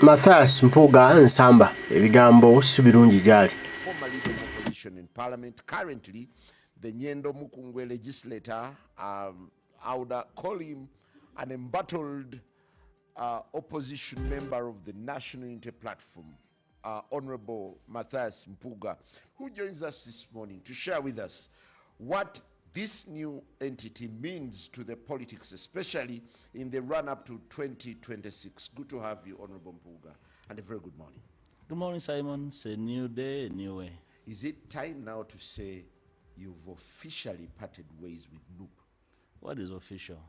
Matthias Mpuuga nsamba ebigambo si birungi gyali. Former leader of opposition in parliament, currently the Nyendo Mukungwe legislator, I would call him an embattled opposition member of the National Unity Platform, Honorable Matthias Mpuuga, who joins us this morning to share with us what this new entity means to the politics, especially in the run-up to 2026. Good to have you, Honorable Mpuuga, and a very good morning. Good morning, Simon. It's a new day, a new way. Is it time now to say you've officially parted ways with NUP? What is official?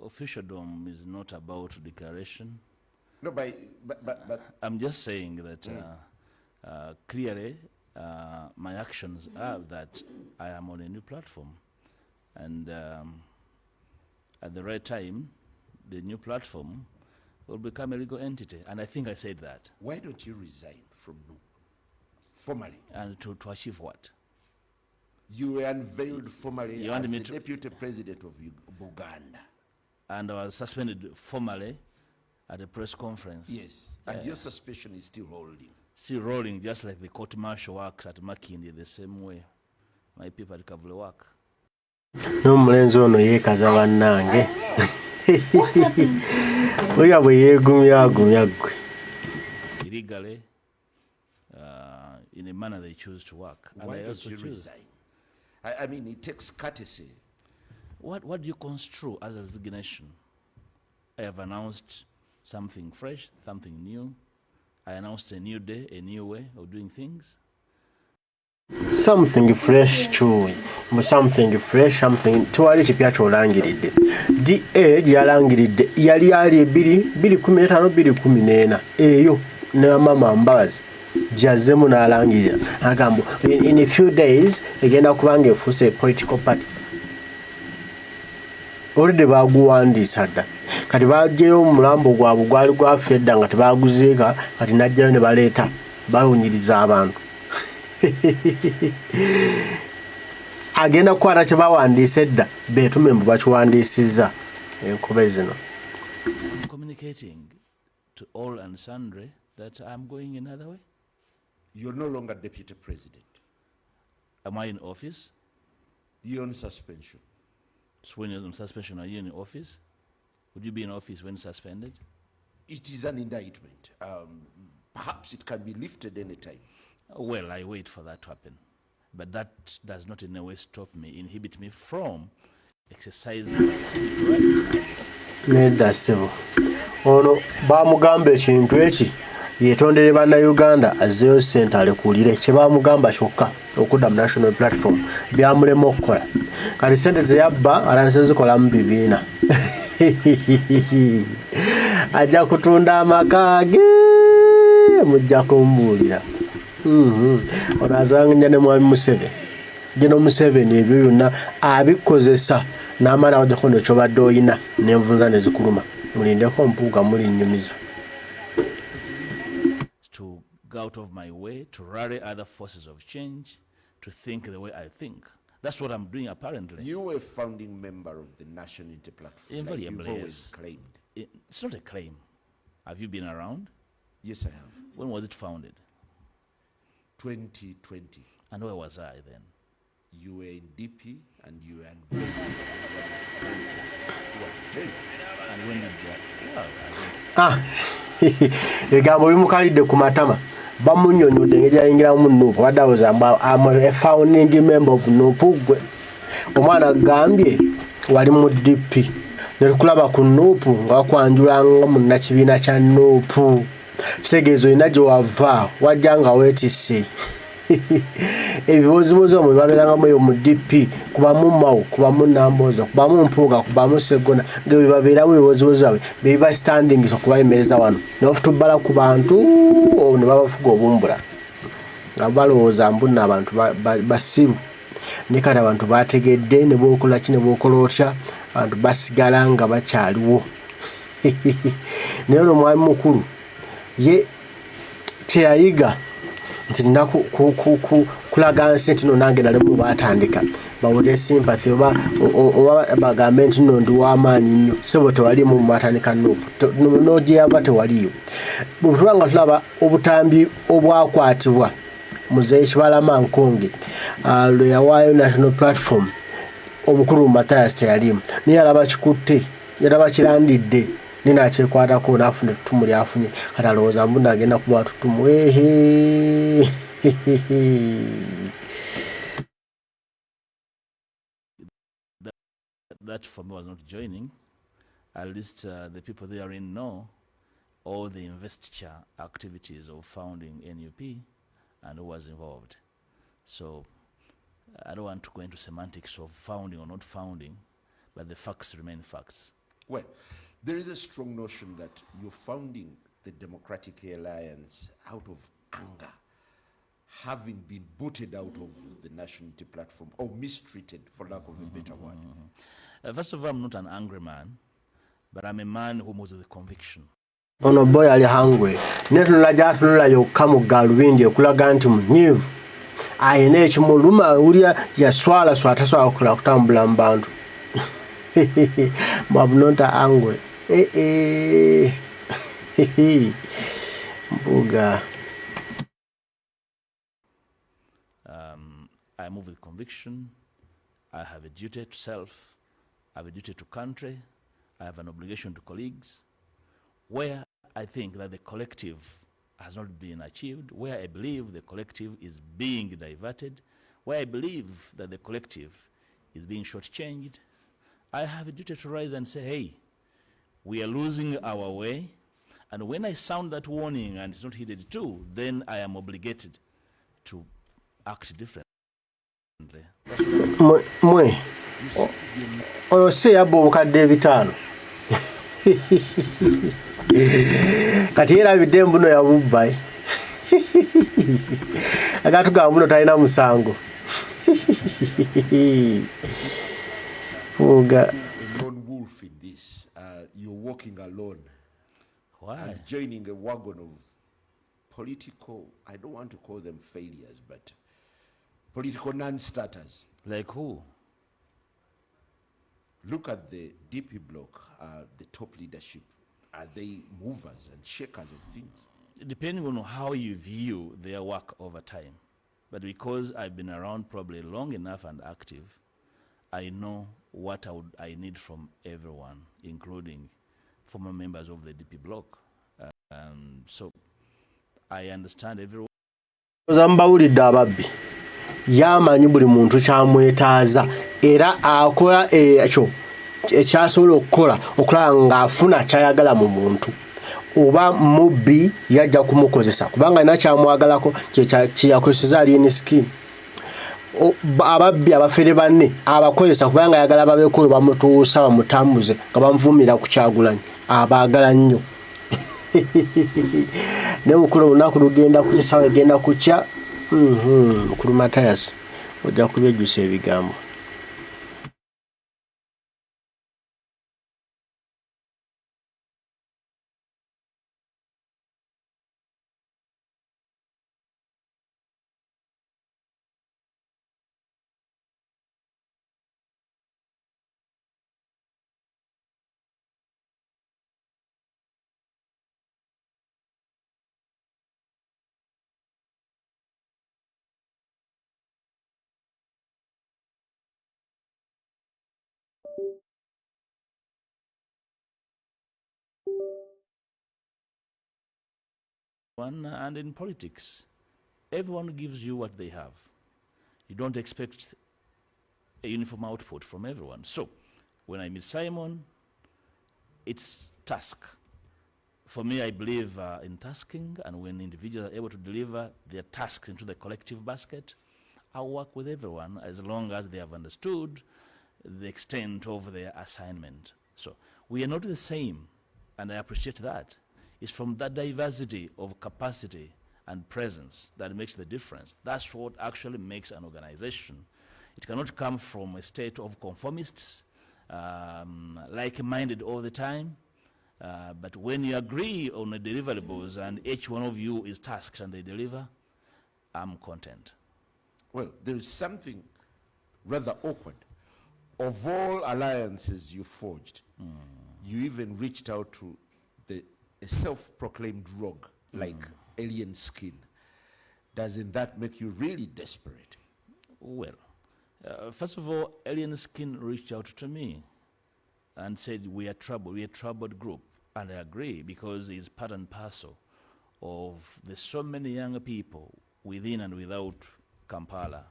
Officialdom is not about declaration. No, but I'm just saying that clearly my actions are that I am on a new platform, and at the right time, the new platform will become a legal entity, and I think I said that. Why don't you resign from NUP formally? And to achieve what? You were unveiled formally You as want me the to- deputy president of Uganda. And I was suspended formally at a press conference. Yes, and your suspension is still holding. Still rolling, just like the court martial works at Makindi, the same way my people at Kavule work. N'omulenzi ono yeekaza bannange. Oya bwe yeegumya ggwe. Illegally, in a manner they choose to work. And Why I don't also you choose. resign? I mean, it takes courtesy. What do you construe as a resignation? I have announced something fresh, something new. I announced a new day, a new way of doing things. Something fresh chuwe. Something fresh, something twali kipya kyolangiridde. DA gyalangiridde yali 2015-2014 eyo ne mama Mbabazi jazemu n'alangirira agambo in a few days egenda kubanga efuuse political party. Already baguwandiisa dda kati baggyeyo omulambo gwabwe gwali gwafa edda nga tebaguzeeka kati najjayo ne baleeta bawunyiriza abantu. Agenda kukwata kye bawandiisa edda beetume mbu bakiwandiisizza enkuba zino. I'm communicating to all and sundry that I'm going another way. You're no longer deputy president. Am I in office? You're on suspension. So when you're on suspension, are you in office? Would you be in office when suspended? It is an indictment. Perhaps it can be lifted anytime. Well, I wait for that to happen. But that does not in a way inhibit me from exercising my civic right. Nedda ssebo ono baamugamba ekintu eki yetondere bannayuganda azzeyo ssente alekulire kye baamugamba kyokka okudda mu national platform byamulema okukola kati ssente ze yabba alanse zikola mu bibiina ajja kutunda amaka ge mujja kumbuulira. Ono azanganya ne mwami Museveni. Gino Museveni ebyo byonna abikozesa n'amaana wajjako nekyobadde oyina n'envunza ne zikuluma. Mulindeko Mpuuga mulinnyumiza. To go out of my way, to rally other forces of change, to think the way I think. That's what I'm doing apparently. You were a founding member of the National Unity Platform. Invariably, like you've always yes. claimed. It's not a claim. Have you been around? Yes, I have. When was it founded? 2020. And where was I then? You were in DP and you were unveiled. And when did that? Ebigambo bimukalidde ku matama. Bamunnyonnyodde engeri yayingiramu NUP. What I was about, I'm a founding member of NUP. Omwana agambye wali mu DP. Ne tukulaba ku NUP nga wakwanjulanga mu nnakibiina kya NUP. Kitegeezo olina gye wava wajja nga weetisse. Ebibozibozi omwe babeerangamu eyo mu DP kubamu Mao, kubamu Nambooza, kubamu Mpuuga, kubamu Sseggona ng'ebyo babeeramu ebibozibozi byabwe bebiba standings okubayemereza wano ne bafutubbala ku bantu ne babafuga obumbula nga balowooza mbu nno abantu basiru ne kati abantu bategedde ne bookola ki ne bookola otya abantu basigala nga bakyaliwo. Naye ono omwami mukulu ye teyayiga nti nina kulaga nsi nti no nange nalimu batandika bawulire sympathy oba bagambe nti no ndi w'amaanyi nnyo sebo tewalimu mu batandika n'ogyeyava tewaliyo bwetubanga tulaba obutambi obwakwatibwa Muzeeyi Kibalama Nkonge lwe yawaayo national platform omukulu Mathias teyalimu naye yalaba kikutte yalaba kirandidde ninakyekwatako n'afuna ettutumu lyafunye kati alowooza mbu nagenda kuba ttutumu That for me was not joining. At least the people therein know all the investiture activities of founding NUP and who was involved. So I don't want to go into semantics of founding or not founding, but the facts remain facts. Well, there is a strong notion that you're founding the Democratic Alliance out of anger, having been booted out of the nationality platform or mistreated, for lack of a better word. First of all, I'm not an angry man, but I'm a man who moves with conviction. Ono boy ali hungry. Netunula jatunula yokka mu galubindi okulaga nti munyiivu. Ayina ekimuluma awulira yaswala tasobola kutambula mu bantu. But I'm not angry. Mpuuga. I move with conviction. I have a duty to self. I have a duty to country. I have an obligation to colleagues. Where I think that the collective has not been achieved, where I believe the collective is being diverted, where I believe that the collective is being shortchanged, I have a duty to rise and say, hey, we are losing our way. And when I sound that warning and it's not heeded too, then I am obligated to act differently. Ono se yabba obukadde ebitaano kati yerabidde mbuno yabubba agatuga mbuno talina musango. Mpuuga. A lone wolf in this. You're walking alone. Why? And joining a wagon of political, I don't want to call them failures, but political non-starters. Like who? Look at the DP bloc, the top leadership. Are they movers and shakers of things? Depending on how you view their work over time. But because I've been around probably long enough and active, I know what I need from everyone, including former members of the DP bloc. So I understand everyone. Zambawulidde ababbi yamanyi buli muntu kyamwetaaza era akola ekyo ekyasobola okukola okulaba ng'afuna kyayagala mu muntu oba mubbi yajja kumukozesa kubanga alina kyamwagalako kyeyakozesa alien skin ababbi abafere banne abakozesa kubanga ayagala babeeko bamutuusa bamutambuze nga bamuvuumira ku Kyagulanyi abaagala nnyo ne mukulu olunaku lugenda ku kisawa egenda kukya mukulu Mathias ojja kubyejjusa ebigambo. And in politics, everyone gives you what they have. You don't expect a uniform output from everyone. So when I meet Simon, it's task. For me, I believe in tasking, and when individuals are able to deliver their tasks into the collective basket, I'll work with everyone as long as they have understood the extent of their assignment. So we are not the same, and I appreciate that. It's from that diversity of capacity and presence that makes the difference. That's what actually makes an organization. It cannot come from a state of conformists, like-minded all the time, but when you agree on the deliverables and each one of you is tasked and they deliver, I'm content. Well, there is something rather awkward. Of all alliances you forged, you even reached out to a self-proclaimed rogue like Alien Skin. Doesn't that make you really desperate? Well, first of all, Alien Skin reached out to me and said, we are troubled, we're a troubled group. And I agree, because it's part and parcel of the so many young people within and without Kampala,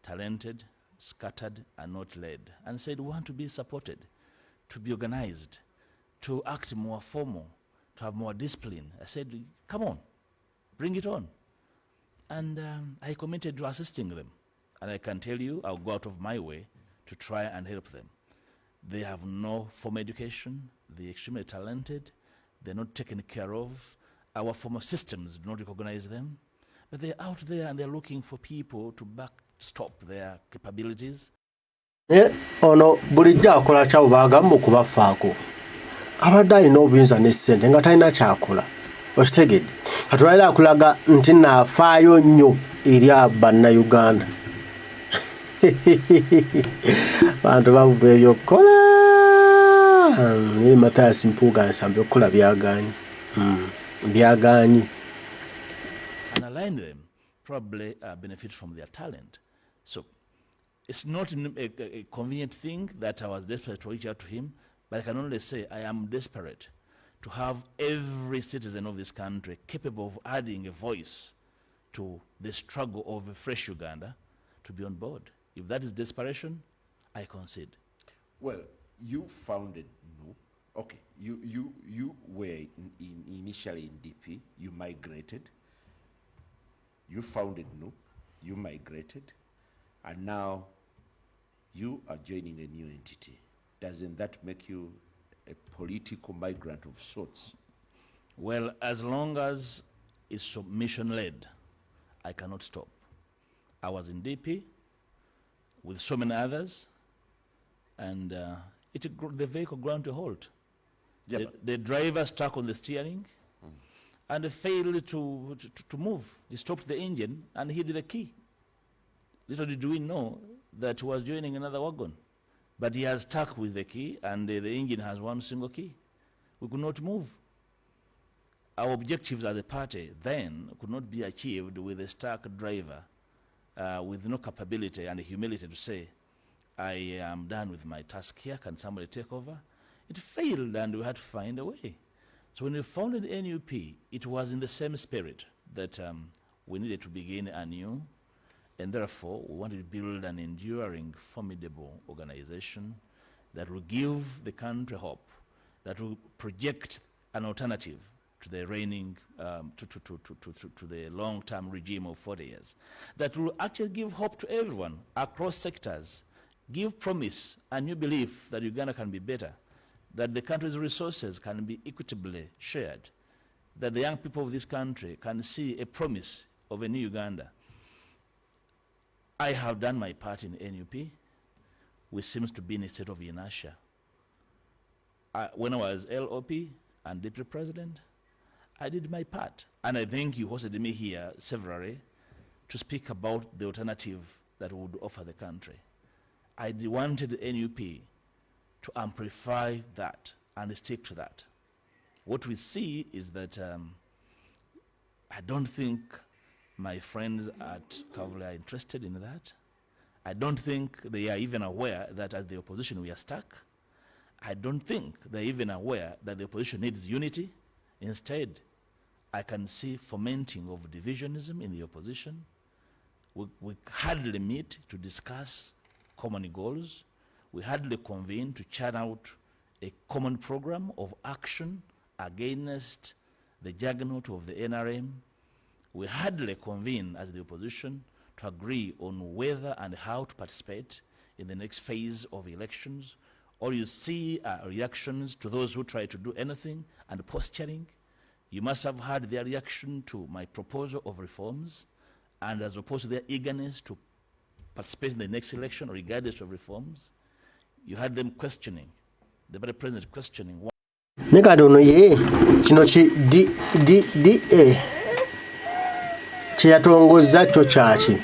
talented, scattered, and not led, and said, we want to be supported, to be organized, to act more formal, to have more discipline. I said, come on, bring it on. And I committed to assisting them. And I can tell you, I'll go out of my way to try and help them. They have no formal education, they're extremely talented, they're not taken care of. Our formal systems do not recognize them. But they're out there and they're looking for people to backstop their capabilities. Ono bulijja akola kyabagamba okubafaako. Abadde alina obuyinza n'essente nga talina kyakola. Okitegedde. Katwalira akulaga nti naafaayo nnyo eri bannayuganda. Bantu bavula ebyokukola. Mathias Mpuuga nsamba okukola byagaanyi. Byagaanyi. And align them, probably benefit from their talent. So it's not a convenient thing that I was desperate to reach out to him, but I can only say I am desperate to have every citizen of this country capable of adding a voice to the struggle of a fresh Uganda to be on board. If that is desperation, I concede. Well, you founded NUP. Okay, you were initially in DP, you migrated. You founded NUP, you migrated, and now you are joining a new entity. Doesn't that make you a political migrant of sorts? Well, as long as it's mission-led, I cannot stop. I was in DP with so many others, and the vehicle ground to halt. Yeah, the driver stuck on the steering and failed to move. He stopped the engine and hid the key. Little did we know that he was joining another wagon. But he has stuck with the key, and the engine has one single key. We could not move. Our objectives as a party then could not be achieved with a stuck driver with no capability and humility to say, I am done with my task here, can somebody take over? It failed, and we had to find a way. So when we founded NUP, it was in the same spirit that we needed to begin anew, and therefore we wanted to build an enduring, formidable organization that will give the country hope, that will project an alternative to the reigning, to the long-term regime of 40 years, that will actually give hope to everyone across sectors, give promise and new belief that Uganda can be better, that the country's resources can be equitably shared, that the young people of this country can see a promise of a new Uganda. I have done my part in NUP, which seems to be in a state of inertia. When I was LOP and Deputy President, I did my part. And I think you hosted me here severally to speak about the alternative that would offer the country. I wanted NUP to amplify that and stick to that. What we see is that I don't think my friends at Kavuli are interested in that. I don't think they are even aware that as the opposition we are stuck. I don't think they're even aware that the opposition needs unity. Instead, I can see fomenting of divisionism in the opposition. We hardly meet to discuss common goals. We hardly convene to chart out a common program of action against the juggernaut of the NRM. We hardly convene as the opposition to agree on whether and how to participate in the next phase of elections. All you see are reactions to those who try to do anything and posturing. You must have heard their reaction to my proposal of reforms, and as opposed to their eagerness to participate in the next election regardless of reforms, you had them questioning, the Vice President questioning why. Negadono ye kino DA kyeyatongoza kyo kyaki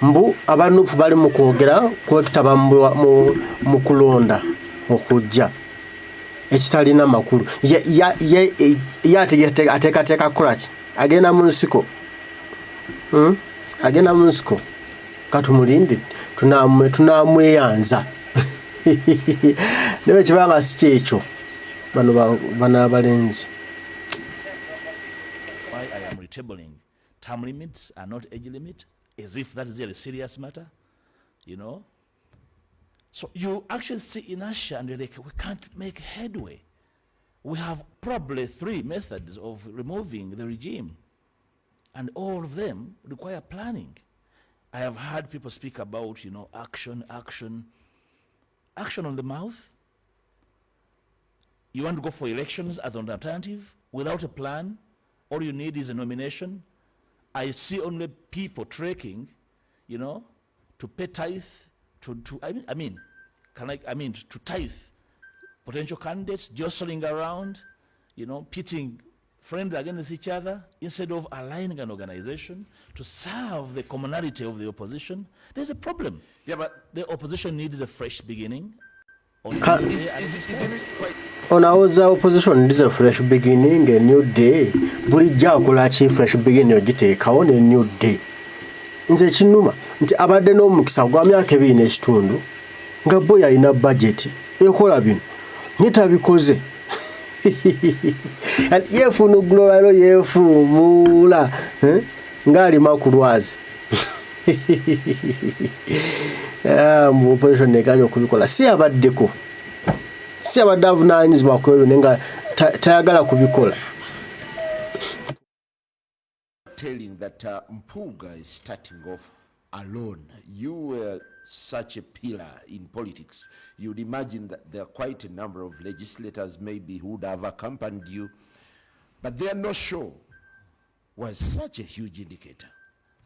mbu abanupu bali mu kwogera kwekitaba mu kulonda okujja ekitalina makulu ateekateeka kukola ki agenda mu nsiko katumulinde tunamweyanza naye kibanga si kyekyo bano abalenzi. Why I am retabling term limits are not age limit, as if that is a serious matter, you know. So you actually see inertia and you're like, we can't make headway. We have probably 3 methods of removing the regime, and all of them require planning. I have heard people speak about, you know, action on the mouth. You want to go for elections as an alternative without a plan? All you need is a nomination. I see only people trekking, you know, to pay tithe, to tithe potential candidates, jostling around, you know, pitting friends against each other, instead of aligning an organization to serve the commonality of the opposition. There's a problem. Yeah, but the opposition needs a fresh beginning. Onawoza opposition needs a fresh beginning, a new day. Bulijja akola ki fresh beginning ogiteekawo ne new day. Nze kinuma nti abadde n'omukisa gwa myaka 2 n'ekitundu nga boy alina budget ekola bino nitabikoze. Yefunugula lero yefumula ngali makulwazi. Mu opposition neganya okubikola si abadde avunaanyizibwa ku ebyo nenga tayagala kubikola. Telling that Mpuuga is starting off alone. You were such a pillar in politics. You'd imagine that there are quite a number of legislators maybe who would have accompanied you, but their no show was such a huge indicator.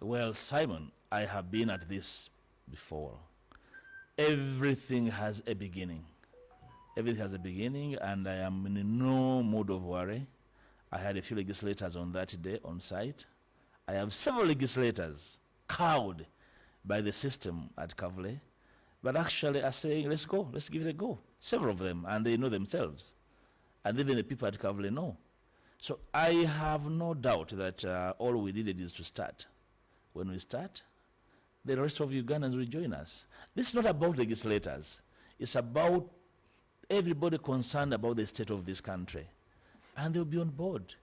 Well, Simon, I have been at this before. Everything has a beginning. Everything has a beginning, and I am in no mood of worry. I had a few legislators on that day on site. I have several legislators cowed by the system at Kavle, but actually are saying, let's go, let's give it a go. Several of them, and they know themselves. And even the people at Kavle know. So I have no doubt that all we needed is to start. When we start, the rest of Ugandans will join us. This is not about legislators. It's about everybody concerned about the state of this country. And they'll be on board.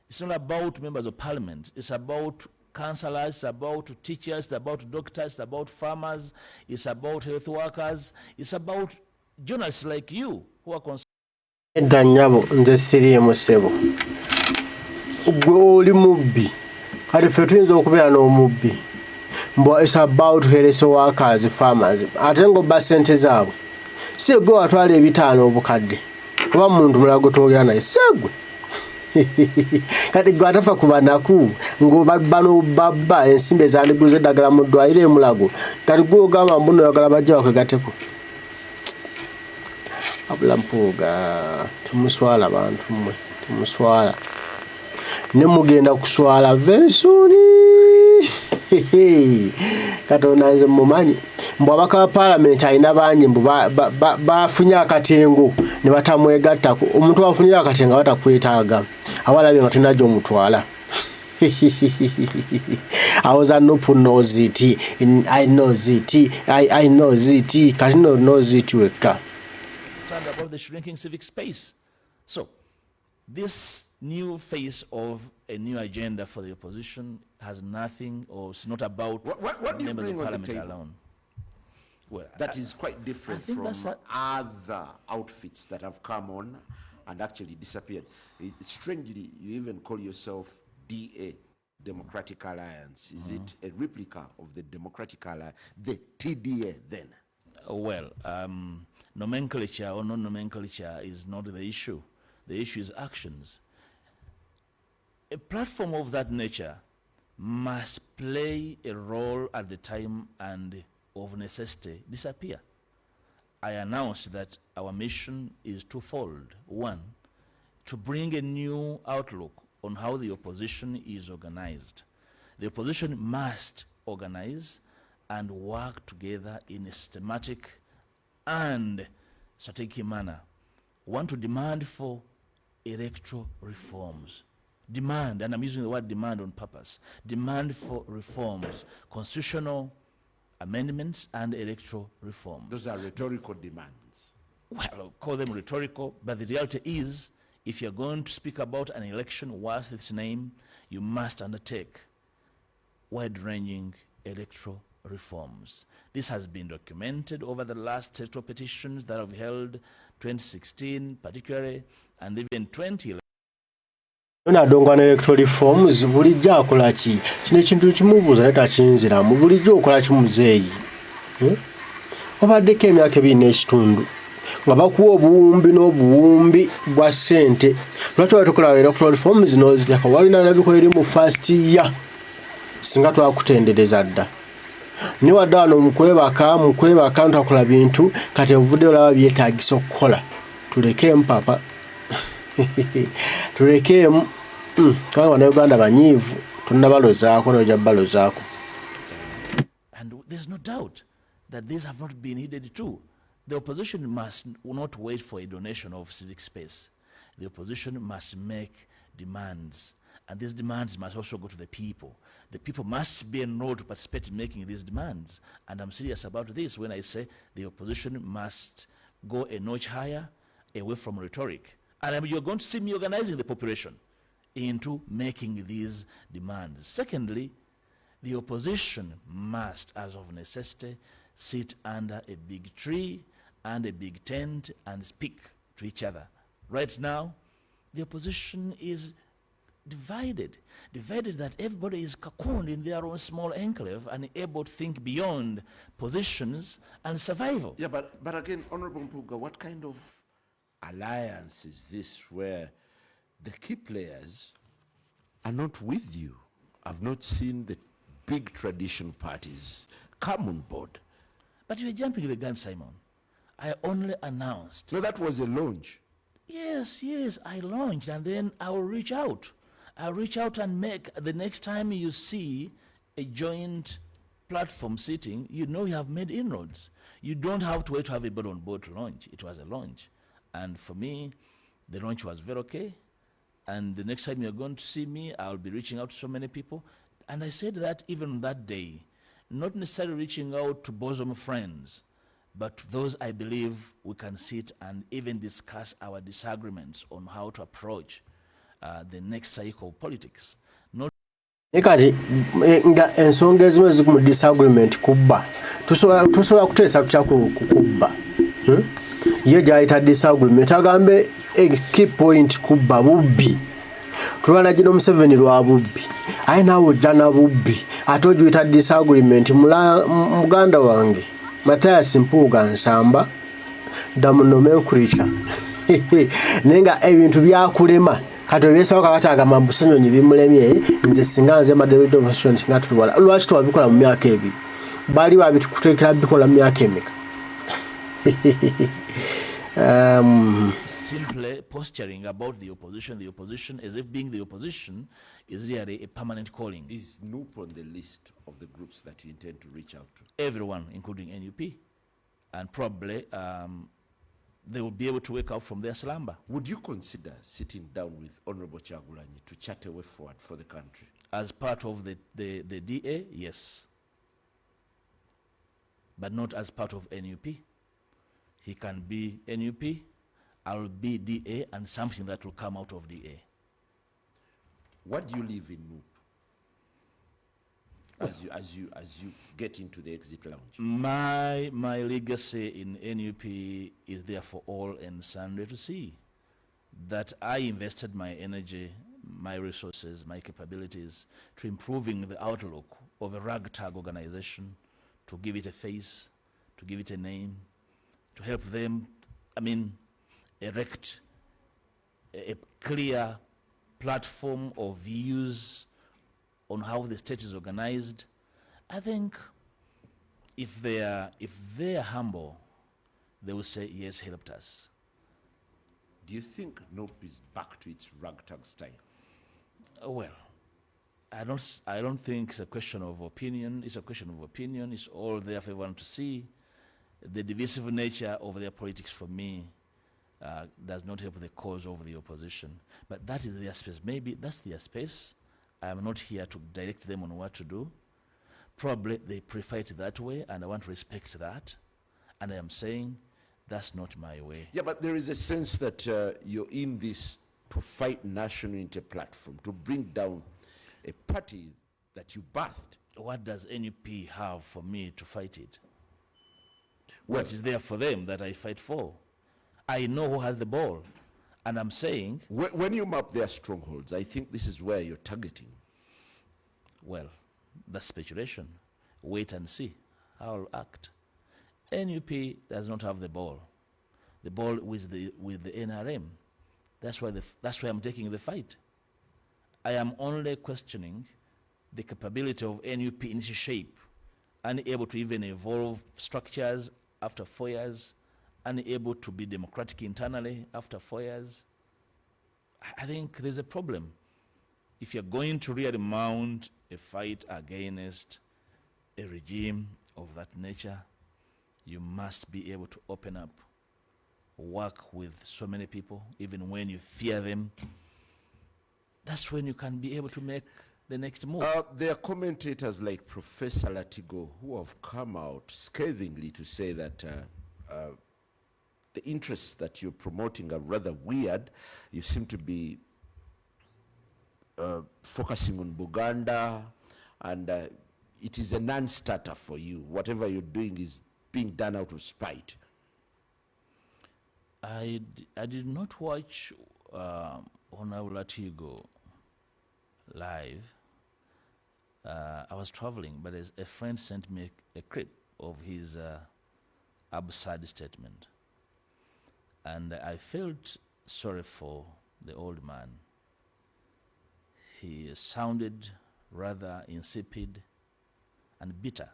It's not about members of parliament. It's about councillors, it's about teachers, it's about doctors, it's about farmers, it's about health workers, it's about journalists like you who are concerned. Danyabo nze siriimu ssebo. Gwe oli mubbi. Kale ffe tuyinza okubeera n'omubbi. Mbu it's about health workers, farmers. Ate ng'obba ssente zaabwe. Si gwe watwala ebitaano obukadde. Kuba muntu mulala gwe twogera naye si gwe. Kati gwe atafa ku banaku ng'obano babba ensimbi ezandiguza eddagala mu ddwaliro emulago. Kati gwe ogamba mbuno oyagala bajja bakwegateko. Abula Mpuuga temuswala bantu mmwe temuswala. Ne mugenda kuswala very soon. Katonda nze mumanyi mbu abaka ba parliament alina bangi mbu bafunye akatengo ne batamwegattako. Omuntu afunire akatengo batakwetaaga awalabye nga tulina gy'omutwala. I was a Nupu knows it. I know it. I know it. Kati no knows it weka. About the shrinking civic space. So this new face of a new agenda for the opposition has nothing, or it's not about what do you members of bring on the parliament table? alone. Well, That is quite different from other outfits that have come on and actually disappeared. Strangely, you even call yourself DA, Democratic Alliance. Is it a replica of the Democratic Alliance, the TDA then? Well, nomenclature or non-nomenclature is not the issue. The issue is actions. A platform of that nature must play a role at the time and of necessity disappear. I announced that our mission is twofold. One, to bring a new outlook on how the opposition is organized. The opposition must organize and work together in a systematic and strategic manner. Want to demand for electoral reforms. Demand, and I'm using the word demand on purpose, demand for reforms, constitutional amendments and electoral reforms. Those are rhetorical demands. Well, I'll call them rhetorical, but the reality is, if you're going to speak about an election worth its name, you must undertake wide-ranging electoral reforms. This has been documented over the last electoral petitions that have held 2016 particularly, and even 2011. Nadongana electoral reforms bulijjo akola ki? Kino ekintu kimubuuza naye takinziramu. Bulijjo okola ki muzeeyi? Obaddeko emyaka 2 n'ekitundu nga bakuwa obuwumbi n'obuwumbi bwa ssente. Lwaki batukola electoral reforms n'ozireka? Walina nabikoleri mu first year singa twakutendereza dda. Ni wadde wano mukwebaka ntakola bintu kati ovudde olaba byetaagisa okukola. Tulekeemu papa. Tulekeemu. Kubanga Bannayuganda banyiivu tonnabalozaako n'ojja balozaako. And there's no doubt that these have not been heeded too. The opposition must not wait for a donation of civic space. The opposition must make demands, and these demands must also go to the people. The people must be enrolled to participate in making these demands. And I'm serious about this when I say the opposition must go a notch higher, away from rhetoric. And you're going to see me organizing the population into making these demands. Secondly, the opposition must, as of necessity, sit under a big tree and a big tent and speak to each other. Right now, the opposition is divided that everybody is cocooned in their own small enclave and able to think beyond positions and survival. Yeah, but again, Honorable Mpuuga, what kind of alliance is this where the key players are not with you? I've not seen the big traditional parties come on board. But you're jumping the gun, Simon. I only announced. So that was a launch. Yes, I launched, and then I'll reach out. I'll reach out and make, the next time you see a joint platform sitting, you know you have made inroads. You don't have to wait to have a board on board to launch. It was a launch. And for me, the launch was very okay. And the next time you're going to see me, I'll be reaching out to so many people. And I said that even that day, not necessarily reaching out to bosom friends, but those I believe we can sit and even discuss our disagreements on how to approach the next cycle of politics. Not Kati nga ensonga ezimu ziri mu disagreement kubba. Tusobola kuteesa tutya kubba. Ye gyayita disagreement agambe key point kubba bubbi. Tulwana gino Museveni lwa bubbi. Aye naawe ojja na bubbi. Ate ogiyita disagreement muganda wange. Mathias Mpuuga nsamba damu nomenclature. Nenga ebintu byakulema kati obyesawo kakatagamba mbusenyonyi bimulemye nze singa nze David Ovation nga tulwala. Lwaki twabikola mu myaka ebiri? Bali babitukuteekera bikola mu myaka emeka? Simply posturing about the opposition as if being the opposition is really a permanent calling. Is NUP on the list of the groups that you intend to reach out to? Everyone, including NUP. And probably they will be able to wake up from their slumber. Would you consider sitting down with Honorable Kyagulanyi to chart a way forward for the country? As part of the DA, yes. But not as part of NUP. He can be NUP, I'll be DA, and something that will come out of DA. What do you leave in NUP as you get into the exit lounge? My legacy in NUP is there for all and sundry to see. That I invested my energy, my resources, my capabilities to improving the outlook of a ragtag organization, to give it a face, to give it a name, to help them, erect a clear platform of views on how the state is organized. I think if they are humble, they will say, yes, helped us. Do you think NUP is back to its ragtag style? Well, I don't think it's a question of opinion. It's a question of opinion. It's all there for everyone to see. The divisive nature of their politics, for me, does not help the cause of the opposition. But that is their space. Maybe that's their space. I am not here to direct them on what to do. Probably they prefer it that way, and I want to respect that. And I am saying that's not my way. Yeah, but there is a sense that you're in this to fight national unity platform, to bring down a party that you birthed. What does NUP have for me to fight it? Well, What is there for them that I fight for? I know who has the ball. And I'm saying, when you map their strongholds, I think this is where you're targeting. well, that's speculation. Wait and see how I'll act. NUP does not have the ball. The ball with the NRM. That's why I'm taking the fight. I am only questioning the capability of NUP in its shape, unable to even evolve structures after 4 years, unable to be democratic internally after 4 years. I think there's a problem. If you're going to really mount a fight against a regime of that nature, you must be able to open up, work with so many people, even when you fear them. That's when you can be able to make the next move. There are commentators like Professor Latigo who have come out scathingly to say that the interests that you're promoting are rather weird. You seem to be focusing on Buganda, and it is a non-starter for you. Whatever you're doing is being done out of spite. I did not watch Honorable Latigo live. I was traveling, but a friend sent me a clip of his absurd statement. And I felt sorry for the old man. He sounded rather insipid and bitter.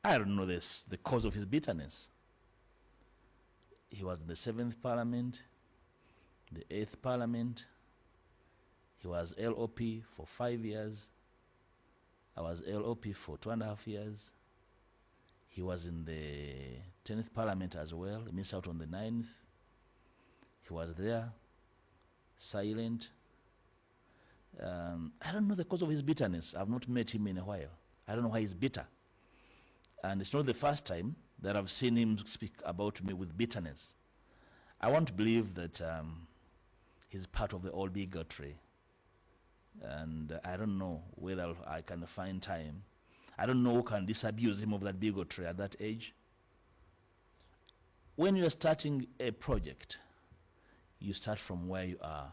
I don't know the cause of his bitterness. He was in the 7th Parliament, the 8th Parliament. He was LOP for 5 years. I was LOP for 2.5 years. He was in the 10th Parliament as well. He missed out on the 9th. He was there, silent. I don't know the cause of his bitterness. I've not met him in a while. I don't know why he's bitter. And it's not the first time that I've seen him speak about me with bitterness. I want to believe that he's part of the old bigotry. And I don't know whether I can find time. I don't know who can disabuse him of that bigotry at that age. When you're starting a project, you start from where you are,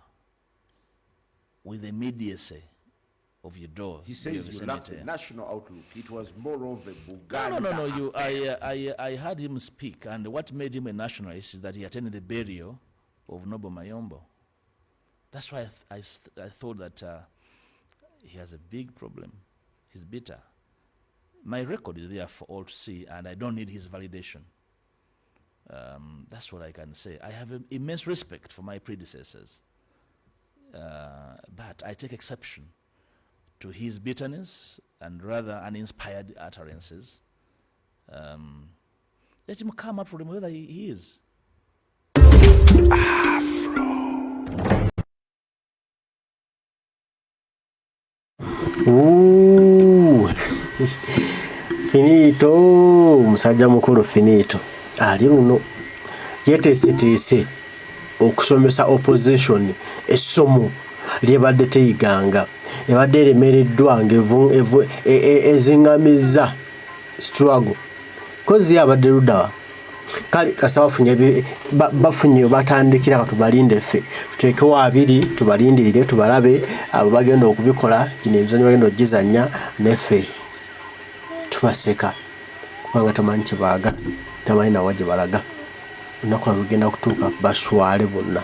with the immediacy of your door. He says you lacked a national outlook. It was more of a Buganda No. I heard him speak, and what made him a nationalist is that he attended the burial of Noble Mayombo. That's why I thought that he has a big problem. He's bitter. My record is there for all to see, and I don't need his validation. That's what I can say. I have immense respect for my predecessors, but I take exception to his bitterness and rather uninspired utterances. Let him come up from whether he is. Finito, musajja mukulu Finito. Ali luno yeteesetiise okusomesa opposition essomo lyebadde teyiganga, ebadde eremereddwa eziŋŋamizza struggle. Kozi abadde luddawa. Kale kasita bafunye batandikira ka tubalinde ffe. Tuteekewo abiri tubalindirire tubalabe abo bagenda okubikola gino emizannyo bagenda okugizannya neffe tubaseka kubanga tamanyi kye baaga, tamanyi nawa gye balaga. Olunaku lwabwe lugenda kutuuka baswale bonna.